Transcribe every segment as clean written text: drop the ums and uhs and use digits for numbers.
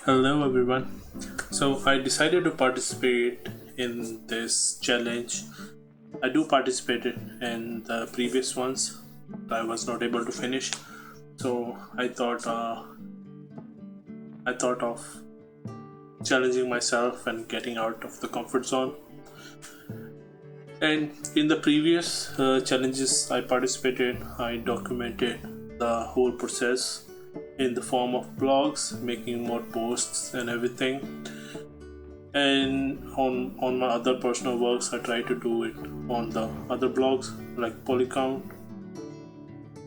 Hello everyone. So I decided to participate in this challenge. I do participated in the previous ones. I was not able to finish, so I thought of challenging myself and getting out of the comfort zone. And in the previous challenges I participated, I documented the whole process in the form of blogs, making more posts and everything. And on my other personal works, I try to do it on the other blogs like Polycount.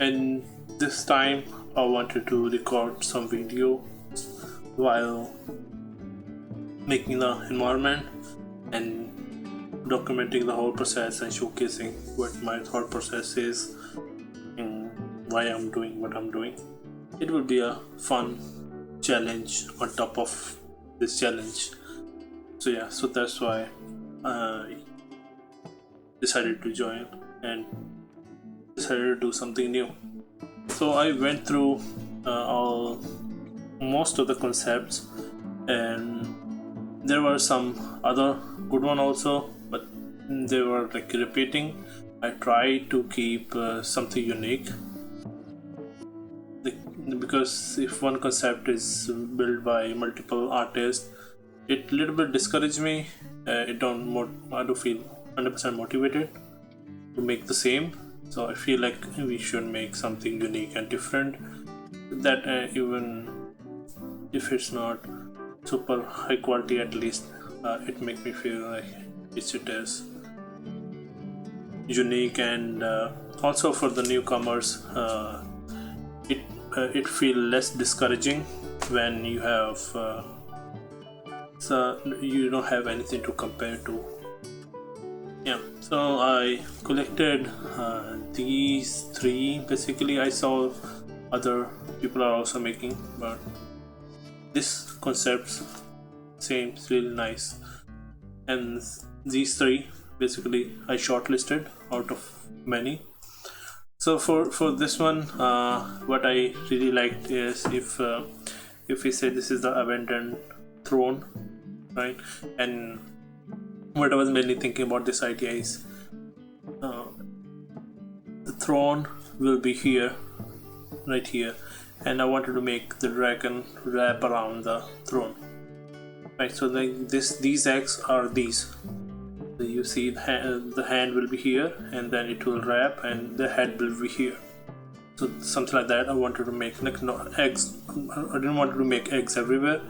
And this time, I wanted to record some video while making the environment and documenting the whole process and showcasing what my thought process is and why I'm doing what I'm doing. It will be a fun challenge on top of this challenge. So yeah, so that's why I decided to join and decided to do something new. So I went through all most of the concepts, and there were some other good one also, but they were like repeating. I tried to keep something unique, because if one concept is built by multiple artists, it little bit discouraged me. I don't feel 100% motivated to make the same. So I feel like we should make something unique and different. That even if it's not super high quality, at least it makes me feel like it is unique. And also for the newcomers, it it feel less discouraging when you have so you don't have anything to compare to. Yeah, so I collected these three. Basically, I saw other people are also making, but this concept seems really nice. And these three, basically, I shortlisted out of many. So for this one, what I really liked is if we say this is the abandoned throne, right? And what I was mainly thinking about this idea is uh, the throne will be here, right here, and I wanted to make the dragon wrap around the throne, right? So like these eggs are these. So you see the hand will be here, and then it will wrap, and the head will be here. So something like that. I wanted to make like no eggs. I didn't want to make eggs everywhere,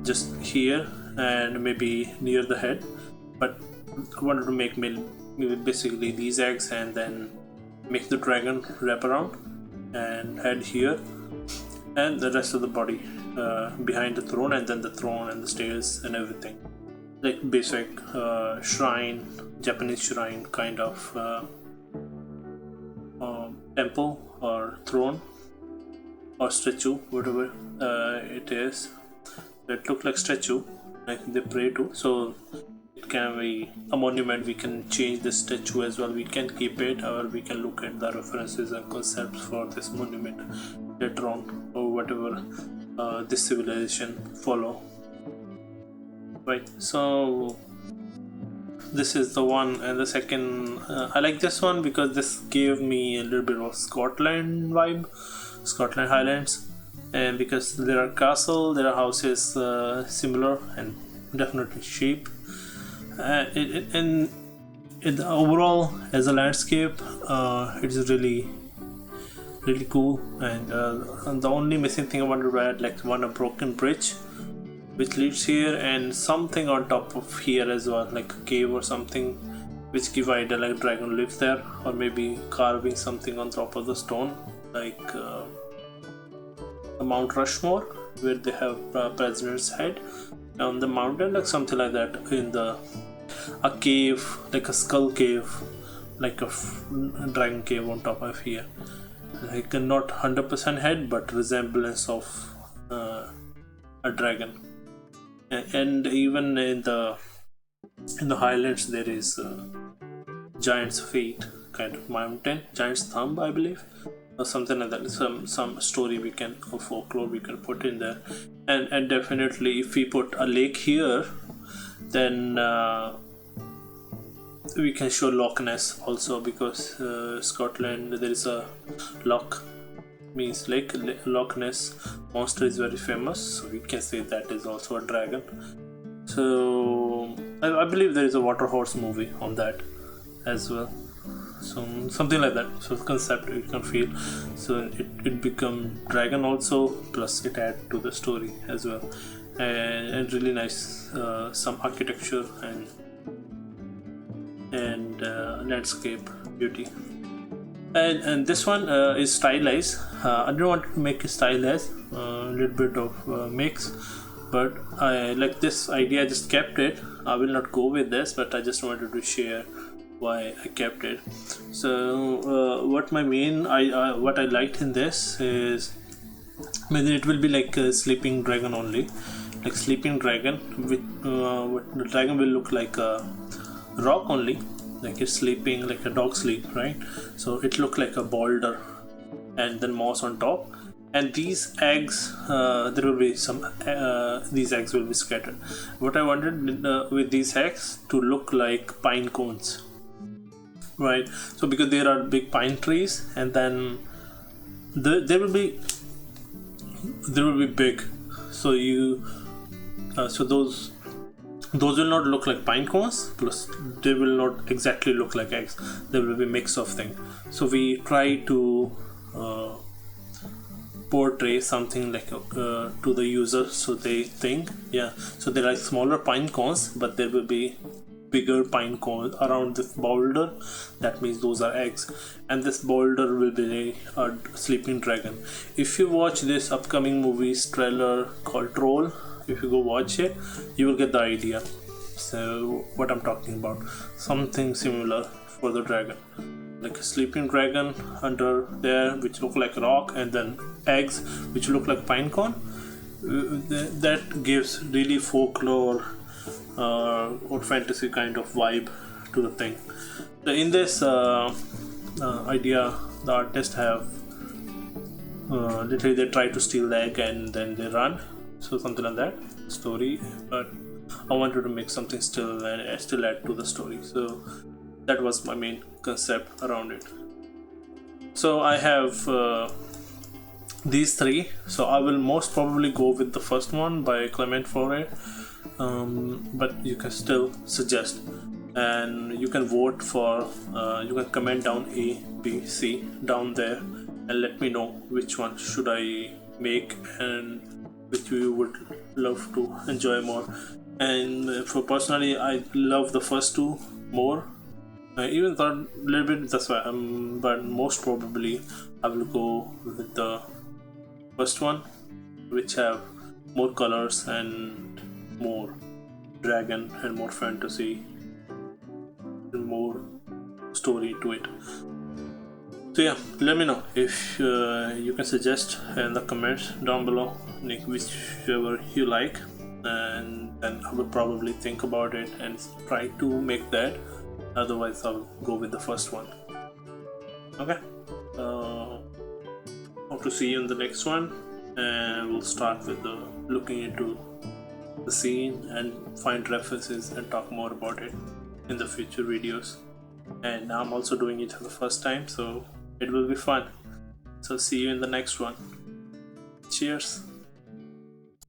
just here and maybe near the head. But I wanted to make maybe basically these eggs, and then make the dragon wrap around and head here, and the rest of the body behind the throne, and then the throne and the stairs and everything, like basic shrine, Japanese shrine kind of temple or throne or statue, whatever it is. It looks like statue, like they pray to. So it can be a monument. We can change the statue as well. We can keep it, or we can look at the references and concepts for this monument later on, or whatever this civilization follow. Right. So this is the one, and the second, I like this one because this gave me a little bit of Scotland vibe, Scotland Highlands, and because there are castle, there are houses similar and definitely cheap. And in the overall as a landscape, it is really cool. And the only missing thing I want to add, like one a broken bridge which leads here, and something on top of here as well, like a cave or something, which give idea like dragon lives there, or maybe carving something on top of the stone, like a Mount Rushmore, where they have president's head on the mountain, like something like that. In the a cave, like a skull cave, like a dragon cave on top of here, like not 100% head, but resemblance of a dragon. And even in the highlands there is giant's feet kind of mountain, giant's thumb I believe, or something like that. Some story we can, or folklore we can put in there. And definitely if we put a lake here, then we can show Loch Ness also, because Scotland there is a loch, means lake. Loch Ness monster is very famous, so we can say that is also a dragon. So I believe there is a water horse movie on that as well, so something like that. So the concept you can feel, so it become dragon also, plus it add to the story as well. And really nice, some architecture and landscape beauty. And this one is stylized. I don't want to make it stylized, a little bit of mix, but I like this idea. I just kept it. I will not go with this, but I just wanted to share why I kept it. So what my main what I liked in this is, maybe it will be like a sleeping dragon only, like sleeping dragon with the dragon will look like a rock only, like it's sleeping like a dog sleep, right? So it looked like a boulder and then moss on top, and these eggs, there will be some these eggs will be scattered. What I wanted with these eggs to look like pine cones, right? So because there are big pine trees, and then there will be big, so you so those will not look like pine cones, plus they will not exactly look like eggs. There will be mix of things. So we try to portray something like to the user, so they think, yeah, so there are smaller pine cones, but there will be bigger pine cones around this boulder. That means those are eggs, and this boulder will be a sleeping dragon. If you watch this upcoming movie's trailer called Troll, if you go watch it, you will get the idea. So what I'm talking about, something similar for the dragon, like a sleeping dragon under there which look like rock, and then eggs which look like pine cone. That gives really folklore or fantasy kind of vibe to the thing. So in this idea, the artists have literally they try to steal the egg and then they run, so something like that story. But I wanted to make something still and still add to the story, so that was my main concept around it. So I have these three, so I will most probably go with the first one by Clement Foray, but you can still suggest, and you can vote for you can comment down A, B, C down there, and let me know which one should I make and which you would love to enjoy more. And for personally, I love the first two more. I even thought a little bit, that's why but most probably I will go with the first one, which have more colors and more dragon and more fantasy and more story to it. So yeah, let me know if you can suggest in the comments down below, like whichever you like, and then I will probably think about it and try to make that. Otherwise I'll go with the first one. Okay, hope to see you in the next one, and we'll start with looking into the scene and find references and talk more about it in the future videos. And I'm also doing it for the first time, so it will be fun. So see you in the next one. Cheers.